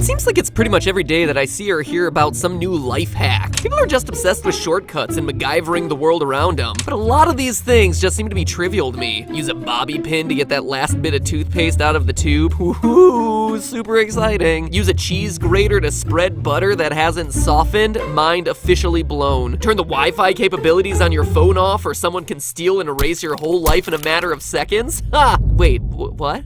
seems like it's pretty much every day that I see or hear about some new life hack. People are just obsessed with shortcuts and MacGyvering the world around them. But a lot of these things just seem to be trivial to me. Use a bobby pin to get that last bit of toothpaste out of the tube. Woohoo, super exciting. Use a cheese grater to spread butter that hasn't softened. Mind officially blown. Turn the Wi-Fi capabilities on your phone off or someone can steal and erase your whole life in a matter of seconds? Ha! Wait, what?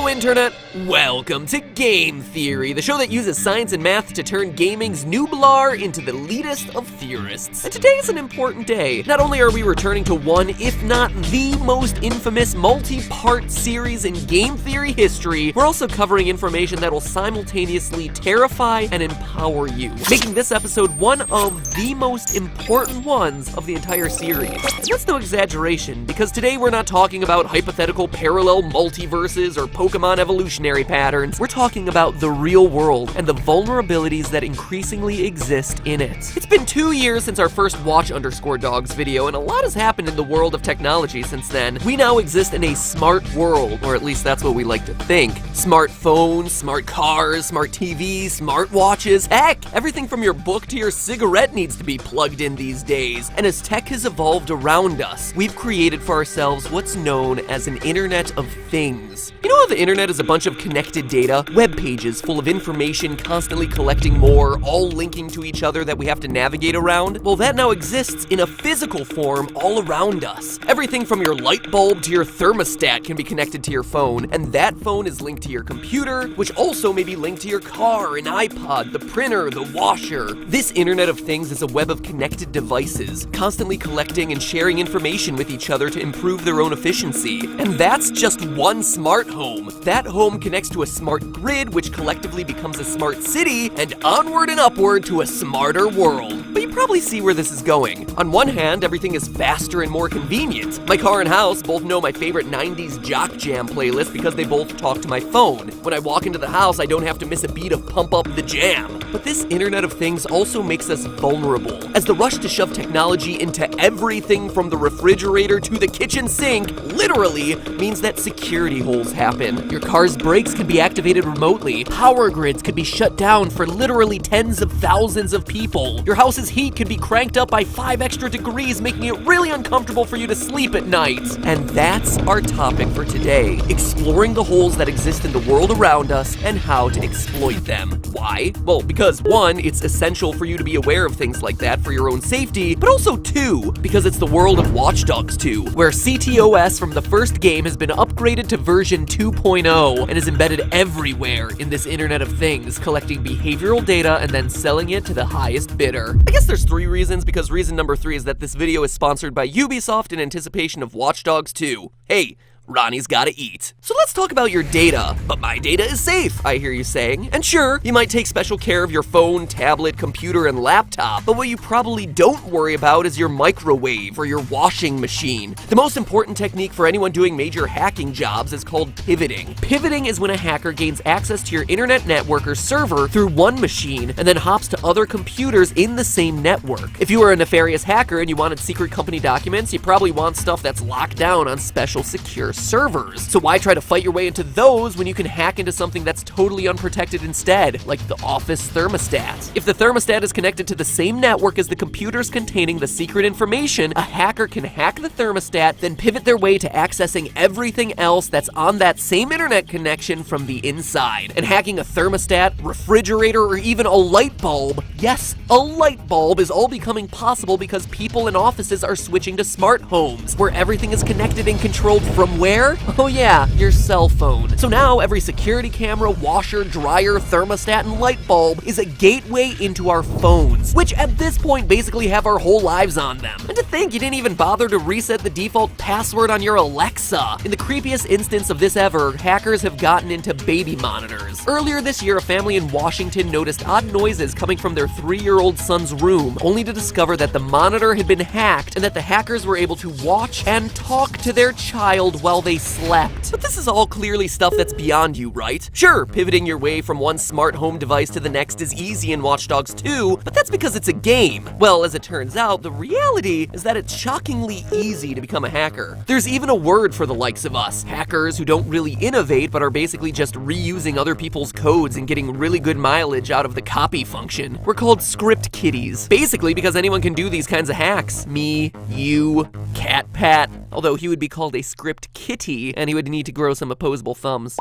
Internet, welcome to Game Theory, the show that uses science and math to turn gaming's nooblar into the elitist of theorists. And today is an important day. Not only are we returning to one, if not the most infamous multi-part series in game theory history, we're also covering information that will simultaneously terrify and empower you, making this episode one of the most important ones of the entire series. And that's no exaggeration, because today we're not talking about hypothetical parallel multiverses or Pokemon evolutionary patterns. We're talking about the real world and the vulnerabilities that increasingly exist in it. It's been 2 years since our first Watch_Dogs video, and a lot has happened in the world of technology since then. We now exist in a smart world, or at least that's what we like to think. Smartphones, smart cars, smart TVs, smart watches. Heck, everything from your book to your cigarette needs to be plugged in these days. And as tech has evolved around us, we've created for ourselves what's known as an Internet of Things. You know how the internet is a bunch of connected data, web pages full of information constantly collecting more, all linking to each other that we have to navigate around? Well, that now exists in a physical form all around us. Everything from your light bulb to your thermostat can be connected to your phone, and that phone is linked to your computer, which also may be linked to your car, an iPod, the printer, the washer. This Internet of Things is a web of connected devices, constantly collecting and sharing information with each other to improve their own efficiency. And that's just one smart home. That home connects to a smart grid, which collectively becomes a smart city, and onward and upward to a smarter world. But you probably see where this is going. On one hand, everything is faster and more convenient. My car and house both know my favorite 90s Jock Jam playlist because they both talk to my phone. When I walk into the house, I don't have to miss a beat of Pump Up the Jam. But this Internet of Things also makes us vulnerable, as the rush to shove technology into everything from the refrigerator to the kitchen sink literally means that security holes happen. Your car's brakes can be activated remotely. Power grids could be shut down for literally tens of thousands of people. Your house's heat could be cranked up by 5 extra degrees, making it really uncomfortable for you to sleep at night. And that's our topic for today, exploring the holes that exist in the world around us and how to exploit them. Why? Well, because 1, it's essential for you to be aware of things like that for your own safety, but also 2, because it's the world of Watch Dogs 2, where CTOS from the first game has been upgraded to version 2.0 and is embedded everywhere in this Internet of Things, collecting behavioral data and then selling it to the highest bidder. I guess there's 3 reasons, because reason number 3 is that this video is sponsored by Ubisoft in anticipation of Watch Dogs 2. Hey, Ronnie's gotta eat. So let's talk about your data. But my data is safe, I hear you saying. And sure, you might take special care of your phone, tablet, computer, and laptop, but what you probably don't worry about is your microwave or your washing machine. The most important technique for anyone doing major hacking jobs is called pivoting. Pivoting is when a hacker gains access to your internet network or server through one machine and then hops to other computers in the same network. If you were a nefarious hacker and you wanted secret company documents, you probably want stuff that's locked down on special secure servers. So why try to fight your way into those when you can hack into something that's totally unprotected instead, like the office thermostat? If the thermostat is connected to the same network as the computers containing the secret information, a hacker can hack the thermostat, then pivot their way to accessing everything else that's on that same internet connection from the inside. And hacking a thermostat, refrigerator, or even a light bulb, yes, a light bulb, is all becoming possible because people in offices are switching to smart homes, where everything is connected and controlled from where? Oh yeah, your cell phone. So now every security camera, washer, dryer, thermostat, and light bulb is a gateway into our phones, which at this point basically have our whole lives on them. And to think you didn't even bother to reset the default password on your Alexa. In the creepiest instance of this ever, hackers have gotten into baby monitors. Earlier this year, a family in Washington noticed odd noises coming from their 3-year-old son's room, only to discover that the monitor had been hacked and that the hackers were able to watch and talk to their child while while they slept. But this is all clearly stuff that's beyond you, right? Sure, pivoting your way from one smart home device to the next is easy in Watch Dogs 2, but that's because it's a game. Well, as it turns out, the reality is that it's shockingly easy to become a hacker. There's even a word for the likes of us, hackers who don't really innovate but are basically just reusing other people's codes and getting really good mileage out of the copy function. We're called script kiddies. Basically because anyone can do these kinds of hacks. Me, you, Cat Pat. Although he would be called a script kitty and he would need to grow some opposable thumbs.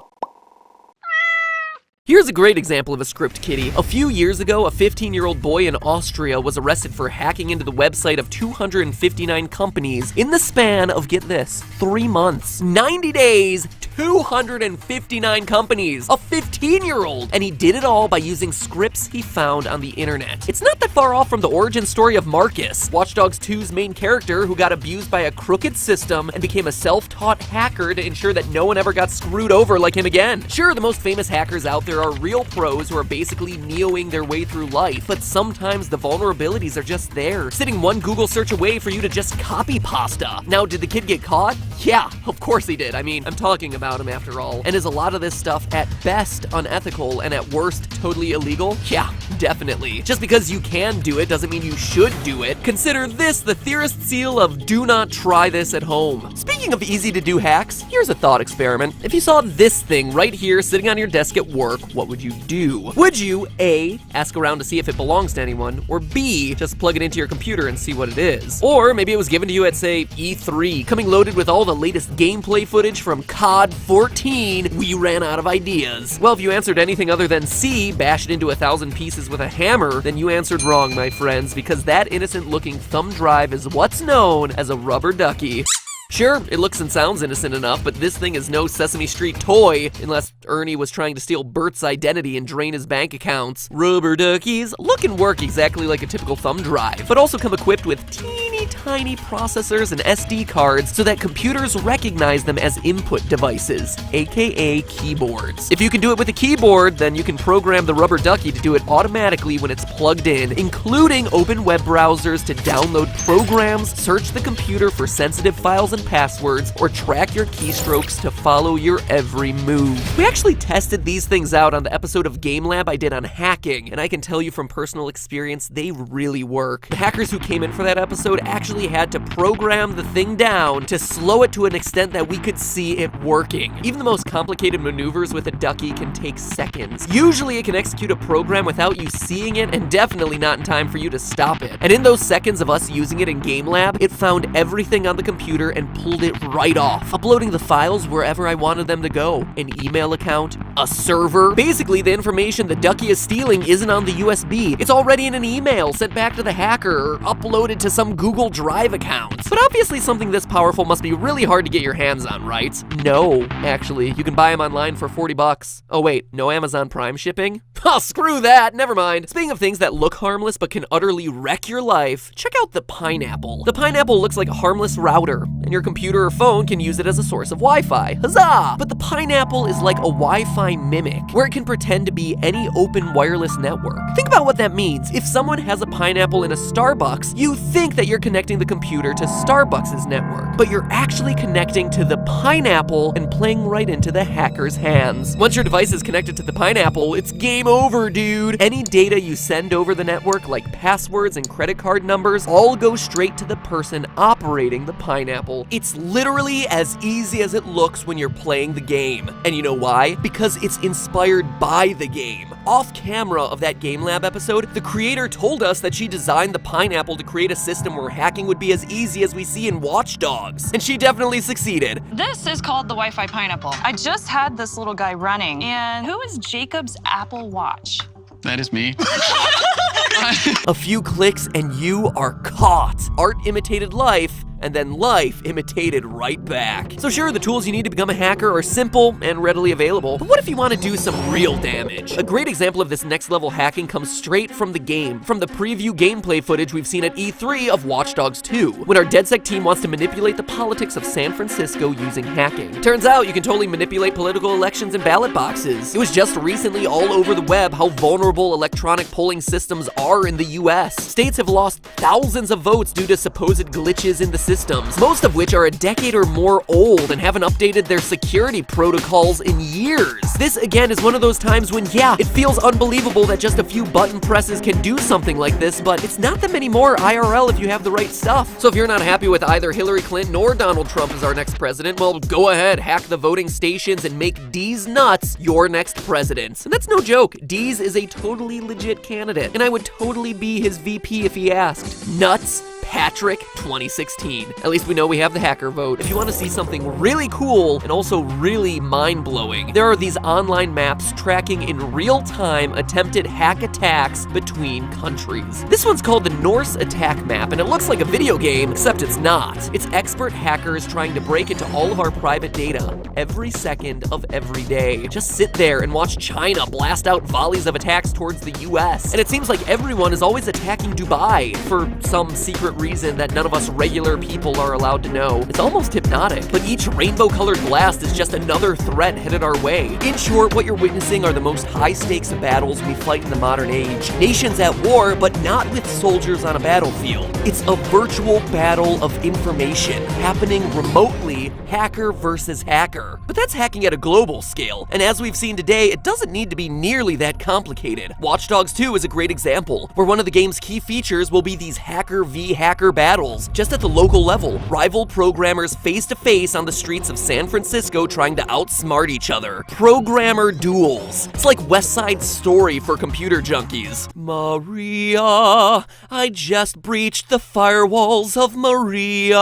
Here's a great example of a script kiddie. A few years ago, a 15-year-old boy in Austria was arrested for hacking into the website of 259 companies in the span of, get this, 3 months. 90 days, 259 companies. A 15-year-old! And he did it all by using scripts he found on the internet. It's not that far off from the origin story of Marcus, Watch Dogs 2's main character who got abused by a crooked system and became a self-taught hacker to ensure that no one ever got screwed over like him again. Sure, the most famous hackers out there are real pros who are basically Neoing their way through life, but sometimes the vulnerabilities are just there, sitting one Google search away for you to just copy pasta. Now, did the kid get caught? Yeah, of course he did. I mean, I'm talking about him after all. And is a lot of this stuff at best unethical and at worst totally illegal? Yeah, definitely. Just because you can do it doesn't mean you should do it. Consider this the theorist seal of do not try this at home. Speaking of easy to do hacks, here's a thought experiment. If you saw this thing right here sitting on your desk at work, what would you do? Would you A, ask around to see if it belongs to anyone, or B, just plug it into your computer and see what it is? Or maybe it was given to you at, say, E3, coming loaded with all the latest gameplay footage from COD 14. We ran out of ideas. Well, if you answered anything other than C, bash it into 1,000 pieces with a hammer, then you answered wrong, my friends, because that innocent-looking thumb drive is what's known as a rubber ducky. Sure, it looks and sounds innocent enough, but this thing is no Sesame Street toy, unless Ernie was trying to steal Bert's identity and drain his bank accounts. Rubber duckies look and work exactly like a typical thumb drive, but also come equipped with teeny tiny processors and SD cards so that computers recognize them as input devices, aka keyboards. If you can do it with a keyboard, then you can program the rubber ducky to do it automatically when it's plugged in, including open web browsers to download programs, search the computer for sensitive files and passwords, or track your keystrokes to follow your every move. We actually tested these things out on the episode of Game Lab I did on hacking, and I can tell you from personal experience, they really work. The hackers who came in for that episode actually had to program the thing down to slow it to an extent that we could see it working. Even the most complicated maneuvers with a ducky can take seconds. Usually it can execute a program without you seeing it, and definitely not in time for you to stop it. And in those seconds of us using it in Game Lab, it found everything on the computer and pulled it right off, uploading the files wherever I wanted them to go. An email account, a server. Basically, the information the ducky is stealing isn't on the USB. It's already in an email sent back to the hacker or uploaded to some Google Drive account. But obviously something this powerful must be really hard to get your hands on, right? No, actually, you can buy them online for $40. Oh wait, no Amazon Prime shipping? Oh, screw that, never mind. Speaking of things that look harmless but can utterly wreck your life, check out the pineapple. The pineapple looks like a harmless router, and your computer or phone can use it as a source of Wi-Fi. Huzzah! But the pineapple is like a Wi-Fi mimic, where it can pretend to be any open wireless network. Think about what that means. If someone has a pineapple in a Starbucks, you think that you're connecting the computer to Starbucks' network, but you're actually connecting to the pineapple and playing right into the hacker's hands. Once your device is connected to the pineapple, it's game over, dude. Any data you send over the network, like passwords and credit card numbers, all go straight to the person operating the pineapple. It's literally as easy as it looks when you're playing the game. And you know why? Because it's inspired by the game. Off camera of that Game Lab episode, the creator told us that she designed the pineapple to create a system where hacking would be as easy as we see in Watch Dogs. And she definitely succeeded. This is called the Wi-Fi pineapple. I just had this little guy running. And who is Jacob's Apple Watch? That is me. A few clicks and you are caught. Art imitated life, and then life imitated right back. So sure, the tools you need to become a hacker are simple and readily available, but what if you want to do some real damage? A great example of this next level hacking comes straight from the game, from the preview gameplay footage we've seen at E3 of Watch Dogs 2, when our DedSec team wants to manipulate the politics of San Francisco using hacking. Turns out you can totally manipulate political elections and ballot boxes. It was just recently all over the web how vulnerable electronic polling systems are in the US. States have lost thousands of votes due to supposed glitches in the systems, most of which are a decade or more old and haven't updated their security protocols in years. This, again, is one of those times when, yeah, it feels unbelievable that just a few button presses can do something like this, but it's not that many more IRL if you have the right stuff. So if you're not happy with either Hillary Clinton or Donald Trump as our next president, well, go ahead, hack the voting stations and make D's nuts your next president. And that's no joke. D's is a totally legit candidate, and I would totally be his VP if he asked. Nuts Patrick 2016. At least we know we have the hacker vote. If you want to see something really cool and also really mind-blowing, there are these online maps tracking in real time attempted hack attacks between countries. This one's called the Norse Attack Map, and it looks like a video game, except it's not. It's expert hackers trying to break into all of our private data every second of every day. Just sit there and watch China blast out volleys of attacks towards the US. And it seems like everyone is always attacking Dubai for some secret reason that none of us regular people are allowed to know. It's almost hypnotic, but each rainbow-colored blast is just another threat headed our way. In short, what you're witnessing are the most high-stakes battles we fight in the modern age. Nations at war, but not with soldiers on a battlefield. It's a virtual battle of information happening remotely, hacker versus hacker. But that's hacking at a global scale, and as we've seen today, it doesn't need to be nearly that complicated. Watch Dogs 2 is a great example, where one of the game's key features will be these hacker v hacker battles, just at the local level. Rival programmers face to face on the streets of San Francisco trying to outsmart each other. Programmer duels. It's like West Side Story for computer junkies. Maria, I just breached the firewalls of Maria.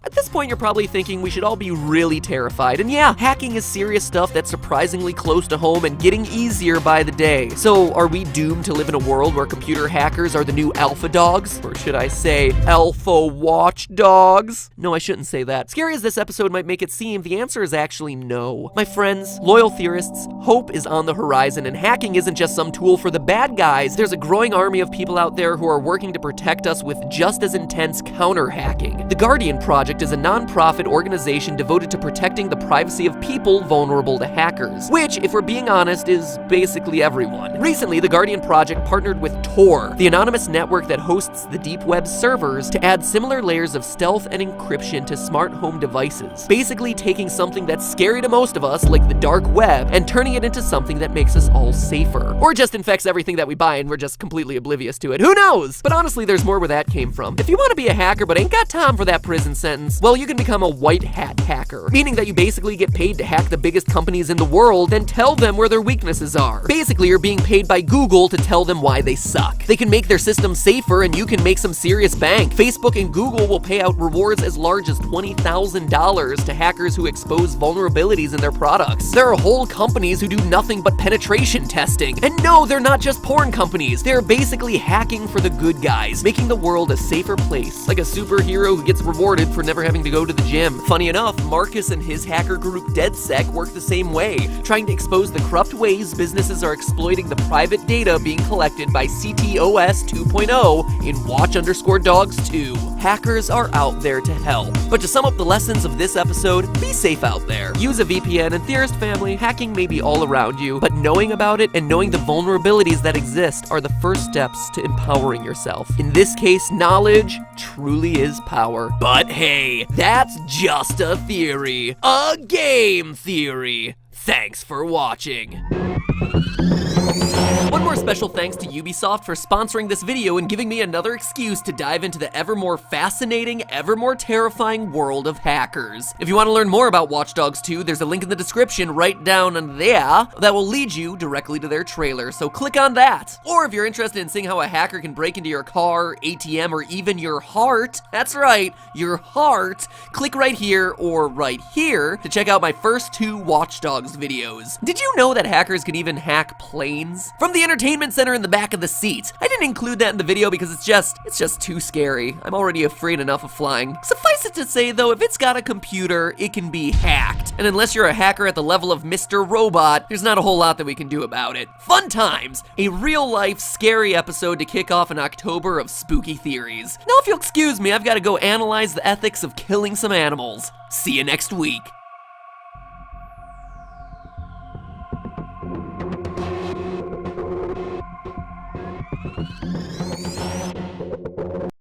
At this point, you're probably thinking we should all be really terrified. And yeah, hacking is serious stuff that's surprisingly close to home and getting easier by the day. So are we doomed to live in a world where computer hackers are the new alpha dogs? Or should I say alpha watchdogs? No, I shouldn't say that. Scary as this episode might make it seem, the answer is actually no. My friends, loyal theorists, hope is on the horizon, and hacking isn't just some tool for the bad guys. There's a growing army of people out there who are working to protect us with just as intense counter-hacking. The Guardian Project is a non-profit organization devoted to protecting the privacy of people vulnerable to hackers, which, if we're being honest, is basically everyone. Recently, the Guardian Project partnered with Tor, the anonymous network that hosts the deep web servers, to add similar layers of stealth and encryption to smart home devices, basically taking something that's scary to most of us, like the dark web, and turning it into something that makes us all safer. Or just infects everything that we buy and we're just completely oblivious to it. Who knows? But honestly, there's more where that came from. If you want to be a hacker but ain't got time for that prison sentence, well, you can become a white hat hacker, meaning that you basically get paid to hack the biggest companies in the world and tell them where their weaknesses are. Basically, you're being paid by Google to tell them why they suck. They can make their system safer and you can make some serious bank. Facebook and Google will pay out rewards as large as $20,000 to hackers who expose vulnerabilities in their products. There are whole companies who do nothing but penetration testing. And no, they're not just porn companies. They're basically hacking for the good guys, making the world a safer place, like a superhero who gets rewarded for never having to go to the gym. Funny enough, Marcus and his hacker group DedSec work the same way, trying to expose the corrupt ways businesses are exploiting the private data being collected by CTOS 2.0 in Watch_Dogs 2. Hackers are out there to help. But to sum up the lessons of this episode, be safe out there. Use a VPN, and Theorist family, hacking may be all around you, but knowing about it and knowing the vulnerabilities that exist are the first steps to empowering yourself. In this case, knowledge truly is power. But hey, that's just a theory. A game theory. Thanks for watching. One more special thanks to Ubisoft for sponsoring this video and giving me another excuse to dive into the ever more fascinating, ever more terrifying world of hackers. If you want to learn more about Watch Dogs 2, there's a link in the description right down there that will lead you directly to their trailer, so click on that. Or if you're interested in seeing how a hacker can break into your car, ATM, or even your heart, that's right, your heart, click right here or right here to check out my first 2 Watch Dogs videos. Did you know that hackers can even hack planes? From the entertainment center in the back of the seat. I didn't include that in the video because it's just too scary. I'm already afraid enough of flying. Suffice it to say though, if it's got a computer, it can be hacked. And unless you're a hacker at the level of Mr. Robot, there's not a whole lot that we can do about it. Fun times! A real-life, scary episode to kick off an October of spooky theories. Now if you'll excuse me, I've got to go analyze the ethics of killing some animals. See you next week.